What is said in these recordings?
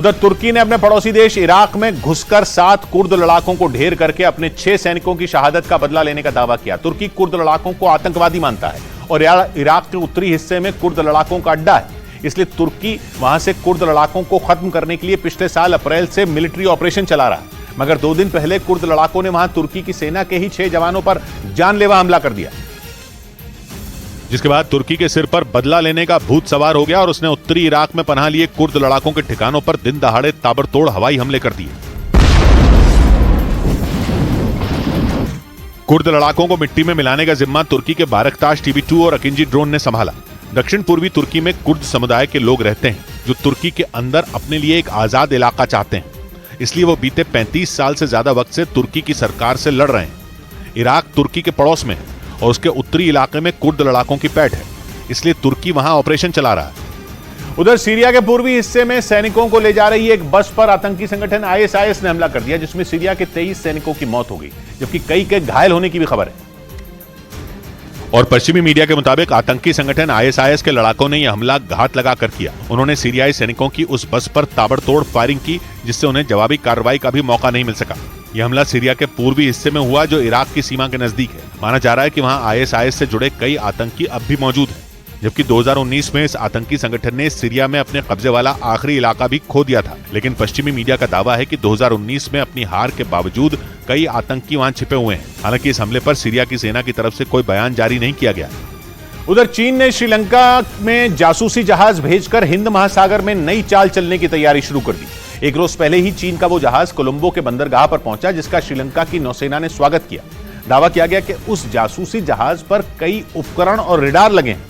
उधर तुर्की ने अपने पड़ोसी देश इराक में घुसकर 7 कुर्द लड़ाकों को ढेर करके अपने 6 सैनिकों की शहादत का बदला लेने का दावा किया। तुर्की कुर्द लड़ाकों को आतंकवादी मानता है और इराक के उत्तरी हिस्से में कुर्द लड़ाकों का अड्डा है, इसलिए तुर्की वहां से कुर्द लड़ाकों को खत्म करने के लिए पिछले साल अप्रैल से मिलिट्री ऑपरेशन चला रहा है। मगर 2 दिन पहले कुर्द लड़ाकों ने वहां तुर्की की सेना के ही 6 जवानों पर जानलेवा हमला कर दिया, जिसके बाद तुर्की के सिर पर बदला लेने का भूत सवार हो गया और उसने उत्तरी इराक में पनाह लिए कुर्द लड़ाकों के ठिकानों पर दिन दहाड़े ताबड़तोड़ हवाई हमले कर दिए। कुर्द लड़ाकों को मिट्टी में मिलाने का जिम्मा तुर्की के बारकताश TB2 और अकिंजी ड्रोन ने संभाला। दक्षिण पूर्वी तुर्की में कुर्द समुदाय के लोग रहते हैं जो तुर्की के अंदर अपने लिए एक आजाद इलाका चाहते हैं, इसलिए वो बीते 35 साल से ज्यादा वक्त से तुर्की की सरकार से लड़ रहे हैं। इराक तुर्की के पड़ोस में है और उसके उत्तरी इलाके में कुर्द लड़ाकों की पैठ है, इसलिए तुर्की वहां ऑपरेशन चला रहा है। उधर सीरिया के पूर्वी हिस्से में सैनिकों को ले जा रही एक बस पर आतंकी संगठन ISIS ने हमला कर दिया, जिसमें सीरिया के 23 सैनिकों की मौत हो गई, जबकि कई के घायल होने की भी खबर है। और पश्चिमी मीडिया के मुताबिक आतंकी संगठन ISIS के लड़ाकों ने यह हमला घात लगाकर किया। उन्होंने सीरियाई सैनिकों की उस बस पर ताबड़तोड़ फायरिंग की, जिससे उन्हें जवाबी कार्रवाई का भी मौका नहीं मिल सका। यह हमला सीरिया के पूर्वी हिस्से में हुआ, जो इराक की सीमा के नजदीक है। माना जा रहा है कि वहां ISIS से जुड़े कई आतंकी अब भी मौजूद हैं, जबकि 2019 में इस आतंकी संगठन ने सीरिया में अपने कब्जे वाला आखिरी इलाका भी खो दिया था। लेकिन पश्चिमी मीडिया का दावा है कि 2019 में अपनी हार के बावजूद कई आतंकी वहां छिपे हुए हैं। हालांकि इस हमले पर सीरिया की सेना की तरफ से कोई बयान जारी नहीं किया गया। उधर चीन ने श्रीलंका में जासूसी जहाज भेजकर हिंद महासागर में नई चाल चलने की तैयारी शुरू कर दी। एक रोज पहले ही चीन का वो जहाज कोलंबो के बंदरगाह पर पहुंचा, जिसका श्रीलंका की नौसेना ने स्वागत किया। दावा किया गया कि उस जासूसी जहाज पर कई उपकरण और रेडार लगे हैं,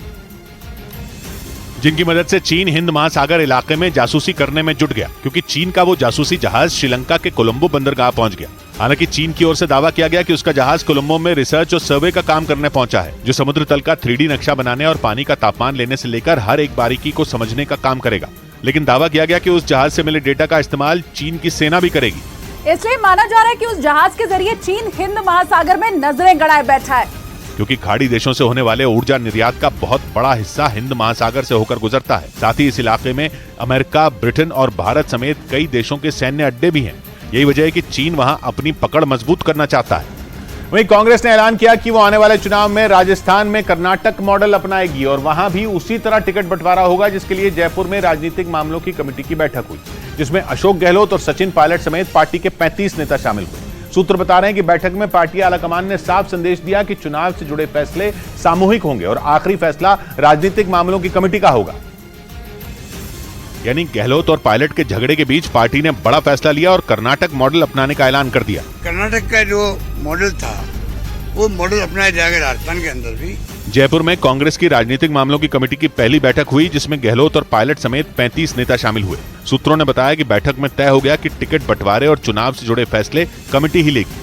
जिनकी मदद से चीन हिंद महासागर इलाके में जासूसी करने में जुट गया, क्योंकि चीन का वो जासूसी जहाज श्रीलंका के कोलंबो बंदरगाह पहुंच गया। हालांकि चीन की ओर से दावा किया गया कि उसका जहाज कोलंबो में रिसर्च और सर्वे का काम करने पहुंचा है, जो समुद्र तल का 3D नक्शा बनाने और पानी का तापमान लेने से लेकर हर एक बारीकी को समझने का काम करेगा। लेकिन दावा किया गया कि उस जहाज से मिले डेटा का इस्तेमाल चीन की सेना भी करेगी। इसलिए माना जा रहा है कि उस जहाज के जरिए चीन हिंद महासागर में नजरें गड़ाए बैठा है, क्योंकि खाड़ी देशों से होने वाले ऊर्जा निर्यात का बहुत बड़ा हिस्सा हिंद महासागर से होकर गुजरता है। साथ ही इस इलाके में अमेरिका, ब्रिटेन और भारत समेत कई देशों के सैन्य अड्डे भी हैं। यही वजह है कि चीन वहां अपनी पकड़ मजबूत करना चाहता है। वहीं कांग्रेस ने ऐलान किया कि वो आने वाले चुनाव में राजस्थान में कर्नाटक मॉडल अपनाएगी और वहां भी उसी तरह टिकट बंटवारा होगा, जिसके लिए जयपुर में राजनीतिक मामलों की कमेटी की बैठक हुई, जिसमें अशोक गहलोत और सचिन पायलट समेत पार्टी के 35 नेता शामिल हुए। सूत्र बता रहे हैं कि बैठक में पार्टी आलाकमान ने साफ संदेश दिया कि चुनाव से जुड़े फैसले सामूहिक होंगे और आखिरी फैसला राजनीतिक मामलों की कमेटी का होगा। यानी गहलोत और पायलट के झगड़े के बीच पार्टी ने बड़ा फैसला लिया और कर्नाटक मॉडल अपनाने का ऐलान कर दिया। कर्नाटक का जो मॉडल था वो मॉडल अपनाया जाएगा राजस्थान के अंदर भी। जयपुर में कांग्रेस की राजनीतिक मामलों की कमेटी की पहली बैठक हुई, जिसमें गहलोत और पायलट समेत 35 नेता शामिल हुए। सूत्रों ने बताया कि बैठक में तय हो गया कि टिकट बंटवारे और चुनाव से जुड़े फैसले कमेटी ही लेगी।